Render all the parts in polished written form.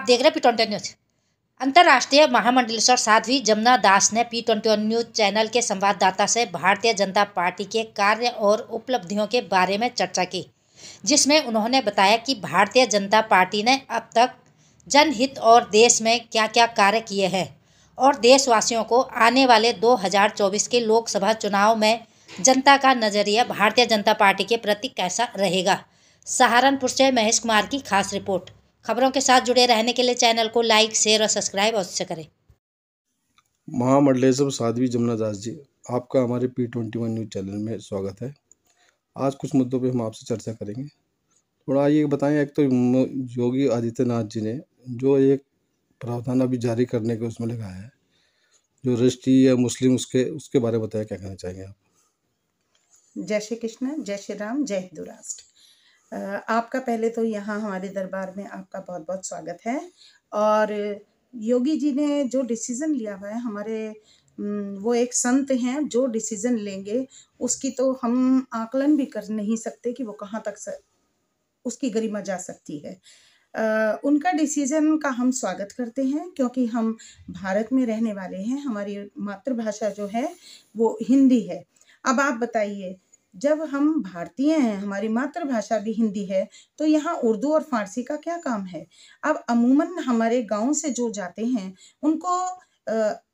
देख रहे P21 news. अंतर्राष्ट्रीय महामंडलेश्वर साध्वी जमुना दास ने P21 न्यूज चैनल के संवाददाता से भारतीय जनता पार्टी के कार्य और उपलब्धियों के बारे में चर्चा की, जिसमें उन्होंने बताया कि भारतीय जनता पार्टी ने अब तक जनहित और देश में क्या क्या कार्य किए हैं और देशवासियों को आने वाले 2024 के लोकसभा चुनाव में जनता का नजरिया भारतीय जनता पार्टी के प्रति कैसा रहेगा। सहारनपुर से महेश कुमार की खास रिपोर्ट। खबरों के साथ जुड़े रहने के लिए चैनल को लाइक, शेयर और सब्सक्राइब अवश्य करें। महामंडलेश्वर साध्वी जमुना दास जी, आपका हमारे P21 न्यूज़ चैनल में स्वागत है। आज कुछ मुद्दों पे हम आपसे चर्चा करेंगे। थोड़ा ये बताएं, एक तो योगी आदित्यनाथ जी ने जो एक प्रावधान अभी जारी करने के उसमें लगाया है, जो रजिस्ट्री या मुस्लिम, उसके बारे में बताएं, क्या कहना चाहेंगे आप? जय श्री कृष्ण, जय श्री राम, जय हिंदू राष्ट्र। आपका पहले तो यहाँ हमारे दरबार में आपका बहुत बहुत स्वागत है। और योगी जी ने जो डिसीज़न लिया हुआ है, हमारे वो एक संत हैं, जो डिसीज़न लेंगे उसकी तो हम आकलन भी कर नहीं सकते कि वो कहाँ तक उसकी गरिमा जा सकती है। उनका डिसीज़न का हम स्वागत करते हैं, क्योंकि हम भारत में रहने वाले हैं। हमारी मातृभाषा जो है वो हिंदी है। अब आप बताइए, जब हम भारतीय हैं, हमारी मातृभाषा भी हिंदी है, तो यहाँ उर्दू और फारसी का क्या काम है। अब अमूमन हमारे गांव से जो जाते हैं उनको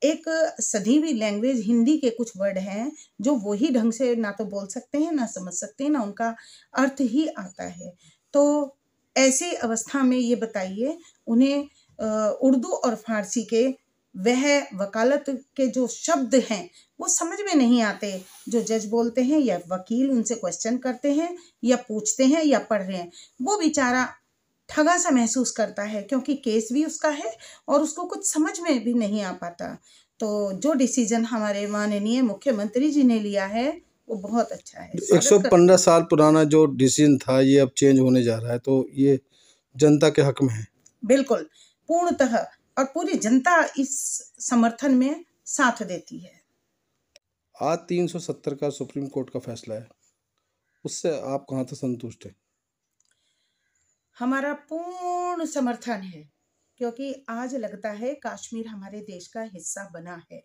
एक सधी हुई लैंग्वेज हिंदी के कुछ वर्ड हैं जो वही ढंग से ना तो बोल सकते हैं, ना समझ सकते हैं, ना उनका अर्थ ही आता है। तो ऐसी अवस्था में ये बताइए, उन्हें उर्दू और फारसी के वह वकालत के जो शब्द हैं वो समझ में नहीं आते, जो जज बोलते हैं या वकील उनसे क्वेश्चन करते हैं या पूछते हैं या पढ़ रहे हैं। वो बेचारा ठगा सा महसूस करता है, क्योंकि केस भी उसका है और उसको कुछ समझ में भी नहीं आ पाता। तो जो डिसीजन हमारे माननीय मुख्यमंत्री जी ने लिया है वो बहुत अच्छा है। 115 साल पुराना जो डिसीजन था, ये अब चेंज होने जा रहा है, तो ये जनता के हक में है। बिल्कुल, पूर्णतः, और पूरी जनता इस समर्थन में साथ देती है। आज 370 का सुप्रीम कोर्ट का फैसला है, उससे आप कहाँ तक संतुष्ट हैं? हमारा पूर्ण समर्थन है, क्योंकि आज लगता है कश्मीर हमारे देश का हिस्सा बना है,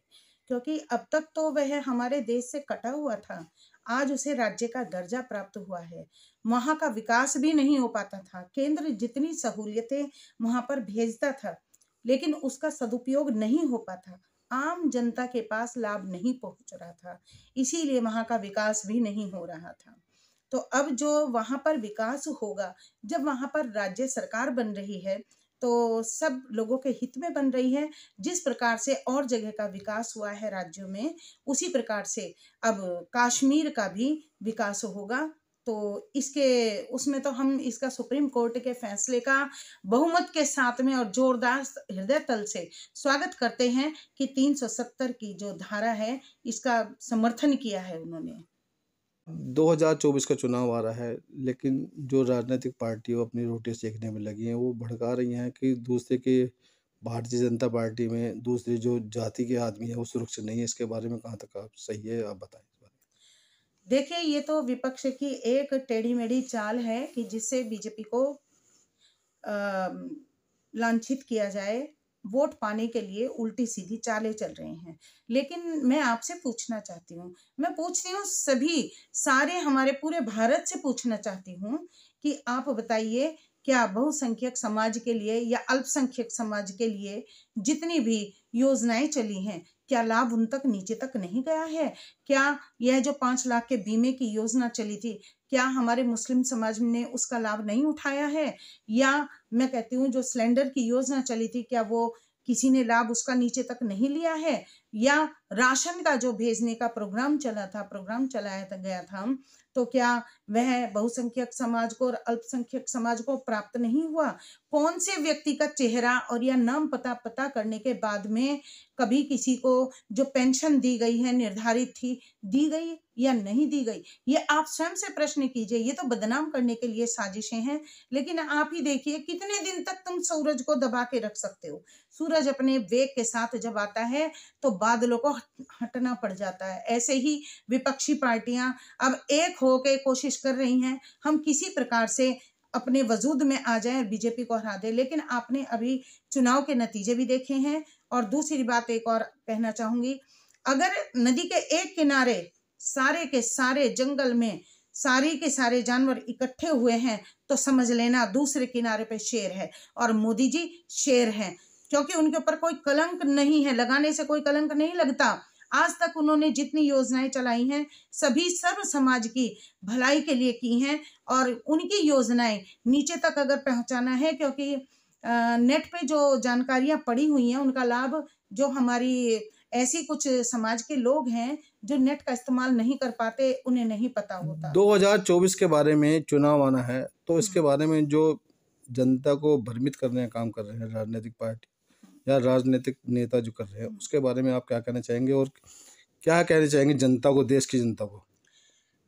क्योंकि अब तक तो वह हमारे देश से कटा हुआ था। आज उसे राज्य का दर्जा प्राप्त हुआ है। वहाँ का विकास भी नहीं हो पाता था। केंद्र जितनी सहूलियतें वहाँ पर भेजता था, लेकिन उसका सदुपयोग नहीं हो पाता। आम जनता के पास लाभ नहीं पहुंच रहा था, इसीलिए वहाँ का विकास भी नहीं हो रहा था। तो अब जो वहाँ पर विकास होगा, जब वहाँ पर राज्य सरकार बन रही है, तो सब लोगों के हित में बन रही है। जिस प्रकार से और जगह का विकास हुआ है राज्यों में, उसी प्रकार से अब कश्मीर का भी विकास होगा। तो इसके उसमें तो हम इसका सुप्रीम कोर्ट के फैसले का बहुमत के साथ में और जोरदार हृदय तल से स्वागत करते हैं कि 370 की जो धारा है इसका समर्थन किया है उन्होंने। 2024 का चुनाव आ रहा है, लेकिन जो राजनीतिक पार्टी वो अपनी रोटी सेकने में लगी हैं, वो भड़का रही हैं कि दूसरे के भारतीय जनता पार्टी में दूसरी जो जाति के आदमी है वो सुरक्षित नहीं है। इसके बारे में कहाँ तक आप सही है, आप बताएं इस बारे में। देखिए, ये तो विपक्ष की एक टेढ़ी मेढ़ी चाल है कि जिससे बीजेपी को लांछित किया जाए। वोट पाने के लिए उल्टी सीधी चालें चल रही हैं। लेकिन मैं आपसे पूछना चाहती हूँ, मैं पूछती हूँ सभी सारे हमारे पूरे भारत से पूछना चाहती हूँ कि आप बताइए, क्या बहुसंख्यक समाज के लिए या अल्पसंख्यक समाज के लिए जितनी भी योजनाएं चली हैं, क्या लाभ उन तक नीचे तक नहीं गया है? क्या यह जो 5 लाख के बीमे की योजना चली थी, क्या हमारे मुस्लिम समाज ने उसका लाभ नहीं उठाया है? या मैं कहती हूँ जो सिलेंडर की योजना चली थी, क्या वो किसी ने लाभ उसका नीचे तक नहीं लिया है? या राशन का जो भेजने का प्रोग्राम चलाया गया था, तो क्या वह बहुसंख्यक समाज को और अल्पसंख्यक समाज को प्राप्त नहीं हुआ? कौन से व्यक्ति का चेहरा और या नाम पता करने के बाद में कभी किसी को जो पेंशन दी गई है निर्धारित थी, दी गई या नहीं दी गई? ये आप स्वयं से प्रश्न कीजिए। ये तो बदनाम करने के लिए साजिशें हैं। लेकिन आप ही देखिए, कितने दिन तक तुम सूरज को दबा के रख सकते हो? सूरज अपने वेग के साथ जब आता है तो बादलों को हटना पड़ जाता है। ऐसे ही विपक्षी पार्टियां अब एक होकर कोशिश कर रही हैं, हम किसी प्रकार से अपने वजूद में आ जाए और बीजेपी को हरा दे। लेकिन आपने अभी चुनाव के नतीजे भी देखे हैं। और दूसरी बात एक और कहना चाहूंगी, अगर नदी के एक किनारे सारे के सारे जंगल में सारे के सारे जानवर इकट्ठे हुए हैं तो समझ लेना दूसरे किनारे पे शेर है, और मोदी जी शेर हैं, क्योंकि उनके ऊपर कोई कलंक नहीं है, लगाने से कोई कलंक नहीं लगता। आज तक उन्होंने जितनी योजनाएं चलाई हैं सभी सर्व समाज की भलाई के लिए की हैं, और उनकी योजनाएं नीचे तक अगर पहुंचाना है, क्योंकि नेट पे जो जानकारियां पड़ी हुई हैं उनका लाभ जो हमारी ऐसी कुछ समाज के लोग हैं जो नेट का इस्तेमाल नहीं कर पाते, उन्हें नहीं पता होता। 2024 के बारे में चुनाव आना है, तो इसके बारे में जो जनता को भ्रमित करने का काम कर रहे हैं राजनीतिक पार्टी या राजनीतिक नेता जो कर रहे हैं, उसके बारे में आप क्या कहना चाहेंगे और क्या कहना चाहेंगे जनता को, देश की जनता को?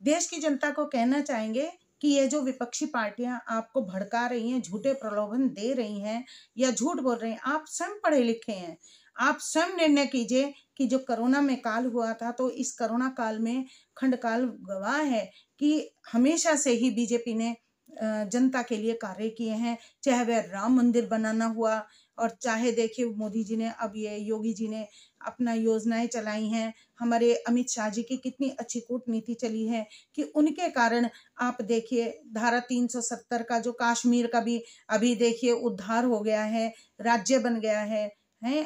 देश की जनता को कहना चाहेंगे कि ये जो विपक्षी पार्टियां आपको भड़का रही हैं, झूठे प्रलोभन दे रही हैं या झूठ बोल रही हैं, आप स्वयं पढ़े लिखे हैं, आप स्वयं निर्णय कीजिए कि जो कोरोना में काल हुआ था, तो इस कोरोना काल में खंडकाल गवाह है कि हमेशा से ही बीजेपी ने जनता के लिए कार्य किए हैं, चाहे वह राम मंदिर बनाना हुआ, और चाहे देखिए मोदी जी ने, अब ये योगी जी ने अपना योजनाएं चलाई हैं, हमारे अमित शाह जी की कितनी अच्छी कूटनीति चली है कि उनके कारण आप देखिए धारा 370 का जो कश्मीर का भी अभी देखिए उद्धार हो गया है, राज्य बन गया है।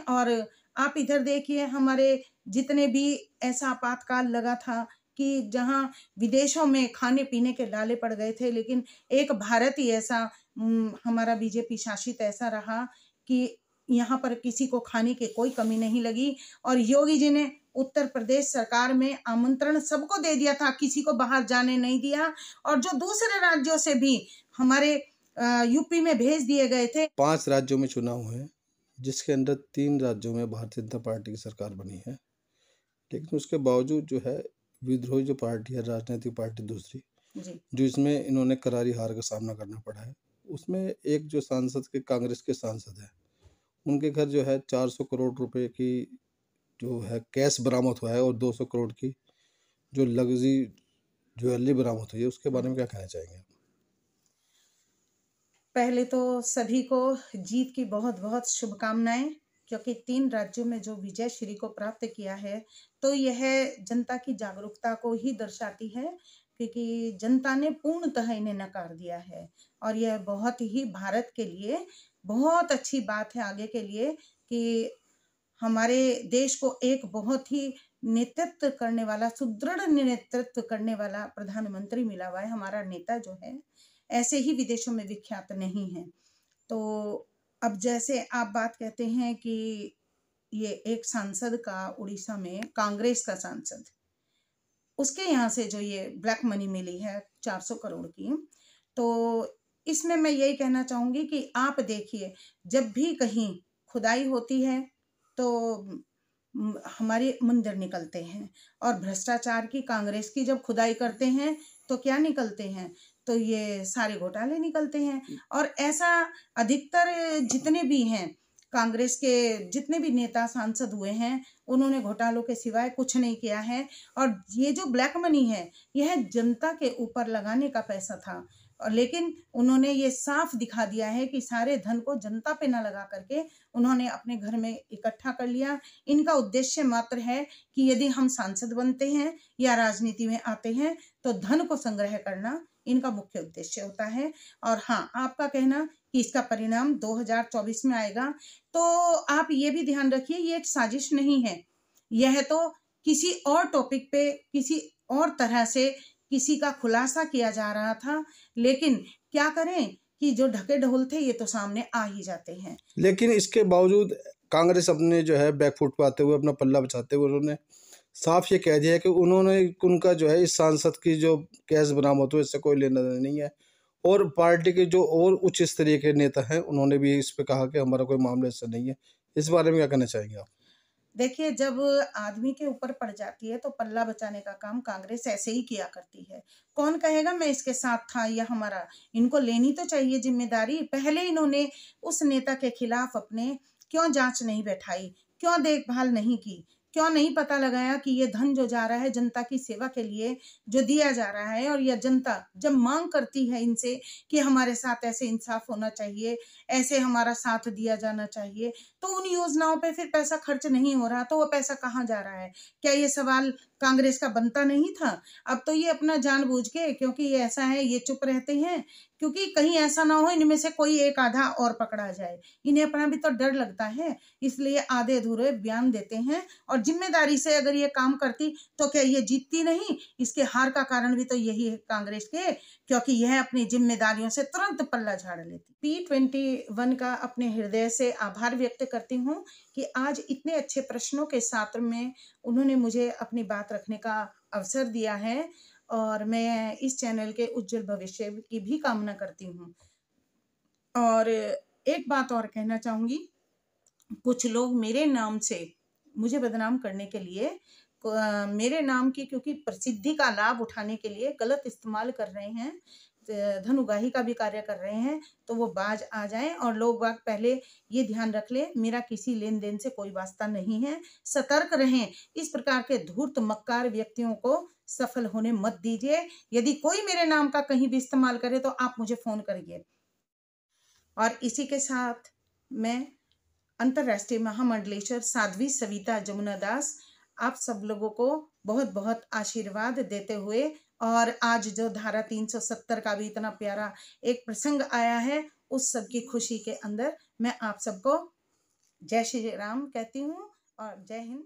और आप इधर देखिए हमारे जितने भी ऐसा आपातकाल लगा था कि जहां विदेशों में खाने पीने के लाले पड़ गए थे, लेकिन एक भारत ही ऐसा हमारा बीजेपी शासित ऐसा रहा कि यहाँ पर किसी को खाने की कोई कमी नहीं लगी। और योगी जी ने उत्तर प्रदेश सरकार में आमंत्रण सबको दे दिया था, किसी को बाहर जाने नहीं दिया, और जो दूसरे राज्यों से भी हमारे यूपी में भेज दिए गए थे। 5 राज्यों में चुनाव हुए, जिसके अंदर 3 राज्यों में भारतीय जनता पार्टी की सरकार बनी है, लेकिन उसके बावजूद जो है विद्रोही जो पार्टी है, राजनीतिक पार्टी दूसरी, जो इसमें इन्होंने करारी हार का सामना करना पड़ा है, उसमें एक जो सांसद के कांग्रेस के सांसद है, उनके घर जो है 400 करोड़ रुपए की जो है कैश बरामद हुआ है और 200 करोड़ की जो लग्जरी ज्वेलरी बरामद हुई है, उसके बारे में क्या कहना चाहेंगे? पहले तो सभी को जीत की बहुत बहुत शुभकामनाएं, क्योंकि 3 राज्यों में जो विजय श्री को प्राप्त किया है तो यह जनता की जागरूकता को ही दर्शाती है, क्योंकि जनता ने पूर्णतः इन्हें नकार दिया है। और यह बहुत ही भारत के लिए बहुत अच्छी बात है आगे के लिए कि हमारे देश को एक बहुत ही नेतृत्व करने वाला, सुदृढ़ नेतृत्व करने वाला प्रधानमंत्री मिला हुआ है। हमारा नेता जो है ऐसे ही विदेशों में विख्यात नहीं है। तो अब जैसे आप बात कहते हैं कि ये एक सांसद का, उड़ीसा में कांग्रेस का सांसद, उसके यहाँ से जो ये ब्लैक मनी मिली है 400 करोड़ की, तो इसमें मैं यही कहना चाहूँगी कि आप देखिए जब भी कहीं खुदाई होती है तो हमारे मंदिर निकलते हैं, और भ्रष्टाचार की, कांग्रेस की जब खुदाई करते हैं तो क्या निकलते हैं, तो ये सारे घोटाले निकलते हैं। और ऐसा अधिकतर जितने भी हैं कांग्रेस के, जितने भी नेता सांसद हुए हैं, उन्होंने घोटालों के सिवाय कुछ नहीं किया है। और ये जो ब्लैक मनी है यह जनता के ऊपर लगाने का पैसा था, और लेकिन उन्होंने ये साफ दिखा दिया है कि सारे धन को जनता पे ना लगा करके उन्होंने अपने घर में इकट्ठा कर लिया। इनका उद्देश्य मात्र है कि यदि हम सांसद बनते हैं या राजनीति में आते हैं तो धन को संग्रह करना इनका मुख्य उद्देश्य होता है। और हाँ, आपका कहना कि इसका परिणाम 2024 में आएगा, तो आप ये भी ध्यान रखिए ये एक साजिश नहीं है, यह तो किसी और टॉपिक पे, किसी और तरह से किसी का खुलासा किया जा रहा था। लेकिन क्या करें कि जो ढके ढोल थे ये तो सामने आ ही जाते हैं। लेकिन इसके बावजूद कांग्रेस अपने जो है बैकफुट पे आते हुए, अपना पल्ला बचाते हुए, उन्होंने साफ ये कह दिया कि उनका जो है इस सांसद की जो कैश बरामद हो इससे कोई लेना देना नहीं है। और पार्टी के जो और उच्च स्तरीय के नेता हैं उन्होंने भी इस पे कहा कि हमारा कोई मामला इससे नहीं है। इस बारे में क्या कहना चाहेंगे आप? देखिए, जब आदमी के ऊपर पड़ जाती है तो पल्ला बचाने का काम कांग्रेस ऐसे ही किया करती है। कौन कहेगा मैं इसके साथ था या हमारा, इनको लेनी तो चाहिए जिम्मेदारी। पहले इन्होंने उस नेता के खिलाफ अपने क्यों जांच नहीं बैठाई, क्यों देखभाल नहीं की, क्यों नहीं पता लगाया कि ये धन जो जा रहा है जनता की सेवा के लिए जो दिया जा रहा है, और यह जनता जब मांग करती है इनसे कि हमारे साथ ऐसे इंसाफ होना चाहिए, ऐसे हमारा साथ दिया जाना चाहिए, तो उन योजनाओं पे फिर पैसा खर्च नहीं हो रहा, तो वो पैसा कहाँ जा रहा है? क्या ये सवाल कांग्रेस का बनता नहीं था? अब तो ये अपना जानबूझ के, क्योंकि ये ऐसा है, ये चुप रहते हैं क्योंकि कहीं ऐसा ना हो इनमें से कोई एक आधा और पकड़ा जाए। इन्हें अपना भी तो डर लगता है, इसलिए आधे अधूरे बयान देते हैं। और जिम्मेदारी से अगर ये काम करती तो क्या ये जीतती नहीं? इसके हार का कारण भी तो यही है कांग्रेस के, क्योंकि यह अपनी जिम्मेदारियों से तुरंत पल्ला झाड़ लेती। P21 का अपने हृदय से आभार व्यक्त करती हूँ कि आज इतने अच्छे प्रश्नों के साथ में उन्होंने मुझे अपनी बात रखने का अवसर दिया है, और मैं इस चैनल के उज्जवल भविष्य की भी कामना करती हूँ। और एक बात और कहना चाहूँगी, कुछ लोग मेरे नाम से मुझे बदनाम करने के लिए, मेरे नाम की क्योंकि प्रसिद्धि का लाभ उठाने के लिए गलत इस्तेमाल कर रहे हैं, धन उगाही का भी कार्य कर रहे हैं, तो वो बाज आ जाएं। और लोग बाग पहले ये ध्यान रख ले, मेरा किसी लेन देन से कोई वास्ता नहीं है, सतर्क रहें। इस प्रकार के धूर्त मक्कार व्यक्तियों को सफल होने मत दीजिए। यदि कोई मेरे नाम का कहीं भी इस्तेमाल करे तो आप मुझे फोन करिए। और इसी के साथ मैं अंतर्राष्ट्रीय महामंडलेश्वर साध्वी सविता जमुना दास आप सब लोगों को बहुत बहुत आशीर्वाद देते हुए, और आज जो धारा 370 का भी इतना प्यारा एक प्रसंग आया है, उस सब की खुशी के अंदर मैं आप सबको जय श्री राम कहती हूँ और जय हिंद।